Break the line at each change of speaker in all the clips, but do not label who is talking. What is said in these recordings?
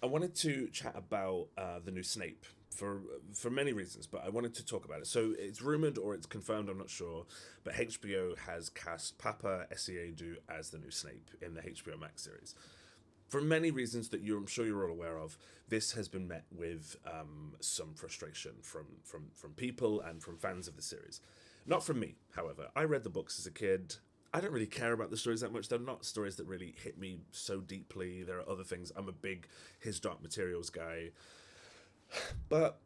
I wanted to chat about the new Snape for many reasons, but I wanted to talk about it. So it's rumored or it's confirmed, I'm not sure, but HBO has cast Paapa Essiedu as the new Snape in the HBO Max series. For many reasons that I'm sure you're all aware of, this has been met with some frustration from people and from fans of the series. Not from me, however. I read the books as a kid. I don't really care about the stories that much. They're not stories that really hit me so deeply. There are other things. I'm a big His Dark Materials guy. But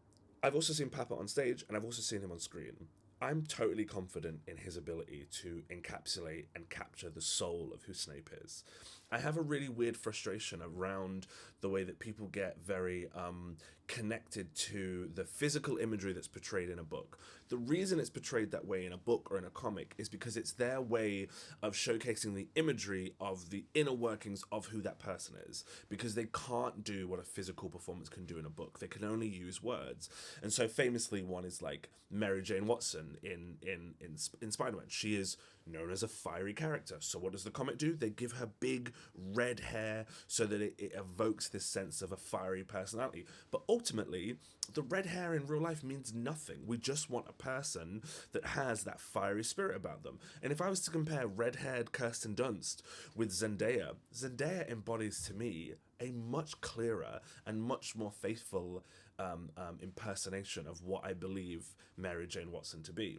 I've also seen Papa on stage and I've also seen him on screen. I'm totally confident in his ability to encapsulate and capture the soul of who Snape is. I have a really weird frustration around the way that people get very connected to the physical imagery that's portrayed in a book. The reason it's portrayed that way in a book or in a comic is because it's their way of showcasing the imagery of the inner workings of who that person is. Because they can't do what a physical performance can do in a book. They can only use words. And so famously, one is like Mary Jane Watson in Spider-Man. She is known as a fiery character. So what does the comic do? They give her big red hair so that it evokes this sense of a fiery personality. But ultimately, the red hair in real life means nothing. We just want a person that has that fiery spirit about them. And if I was to compare red-haired Kirsten Dunst with Zendaya, Zendaya embodies to me a much clearer and much more faithful impersonation of what I believe Mary Jane Watson to be.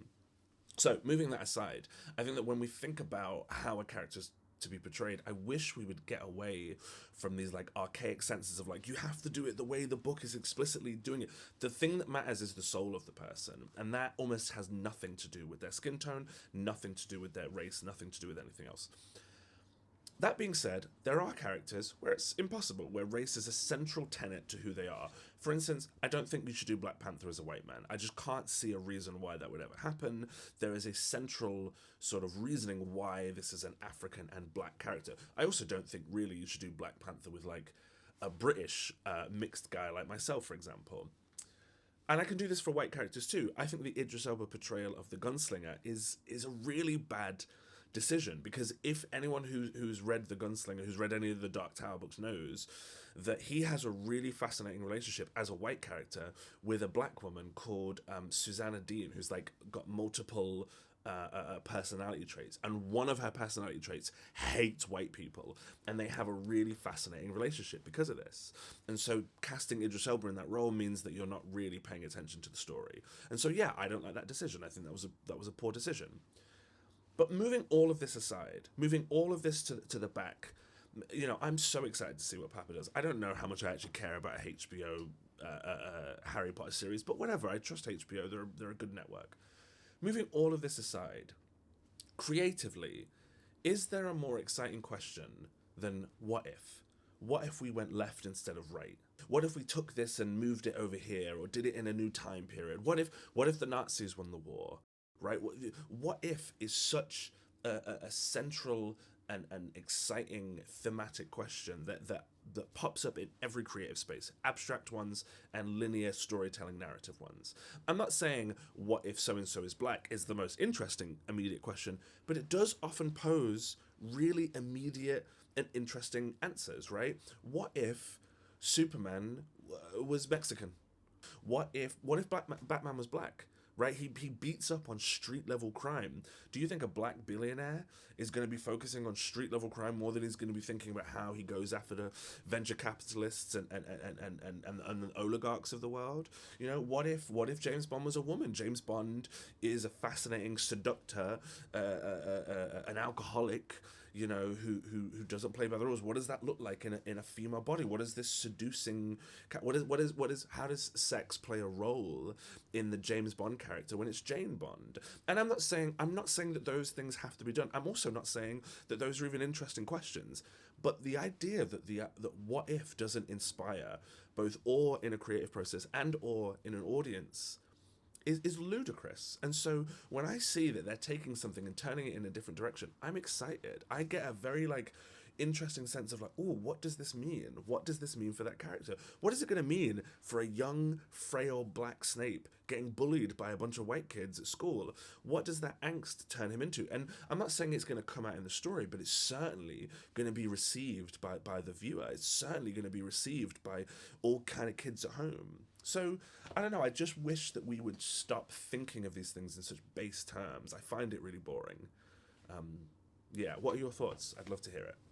So, moving that aside, I think that when we think about how a character's to be portrayed, I wish we would get away from these like archaic senses of like, you have to do it the way the book is explicitly doing it. The thing that matters is the soul of the person, and that almost has nothing to do with their skin tone, nothing to do with their race, nothing to do with anything else. That being said, there are characters where it's impossible, where race is a central tenet to who they are. For instance, I don't think we should do Black Panther as a white man. I just can't see a reason why that would ever happen. There is a central sort of reasoning why this is an African and black character. I also don't think really you should do Black Panther with like a British mixed guy like myself, for example. And I can do this for white characters too. I think the Idris Elba portrayal of the gunslinger is a really bad decision, because if anyone who's read the gunslinger, who's read any of the Dark Tower books, knows that he has a really fascinating relationship as a white character with a black woman called Susanna Dean, who's like got multiple personality traits, and one of her personality traits hates white people, and they have a really fascinating relationship because of this. And so casting Idris Elba in that role means that you're not really paying attention to the story. And so yeah, I don't like that decision. I think that was a poor decision. But moving all of this aside, moving all of this to the back, I'm so excited to see what Papa does. I don't know how much I actually care about a HBO Harry Potter series, but whatever. I trust HBO. They're a good network. Moving all of this aside, creatively, is there a more exciting question than what if? What if we went left instead of right? What if we took this and moved it over here, or did it in a new time period? What if the Nazis won the war? Right? What if is such a central and exciting thematic question that pops up in every creative space, abstract ones and linear storytelling narrative ones. I'm not saying what if so and so is black is the most interesting immediate question, but it does often pose really immediate and interesting answers, right? What if Superman was Mexican? What if Batman was black? Right, he beats up on street level crime. Do you think a black billionaire is going to be focusing on street level crime more than he's going to be thinking about how he goes after the venture capitalists and the oligarchs of the world? What if James Bond was a woman? James Bond is a fascinating seductor, an alcoholic, who doesn't play by the rules. What does that look like in a female body? What is this seducing? How does sex play a role in the James Bond character when it's Jane Bond? And I'm not saying that those things have to be done. I'm also not saying that those are even interesting questions. But the idea that what if doesn't inspire both awe in a creative process and awe in an audience is ludicrous. And so when I see that they're taking something and turning it in a different direction, I'm excited. I get a very interesting sense of like, oh, what does this mean? What does this mean for that character? What is it going to mean for a young, frail black Snape getting bullied by a bunch of white kids at school? What does that angst turn him into? And I'm not saying it's going to come out in the story, but it's certainly going to be received by the viewer. It's certainly going to be received by all kind of kids at home. So, I don't know, I just wish that we would stop thinking of these things in such base terms. I find it really boring. Yeah, what are your thoughts? I'd love to hear it.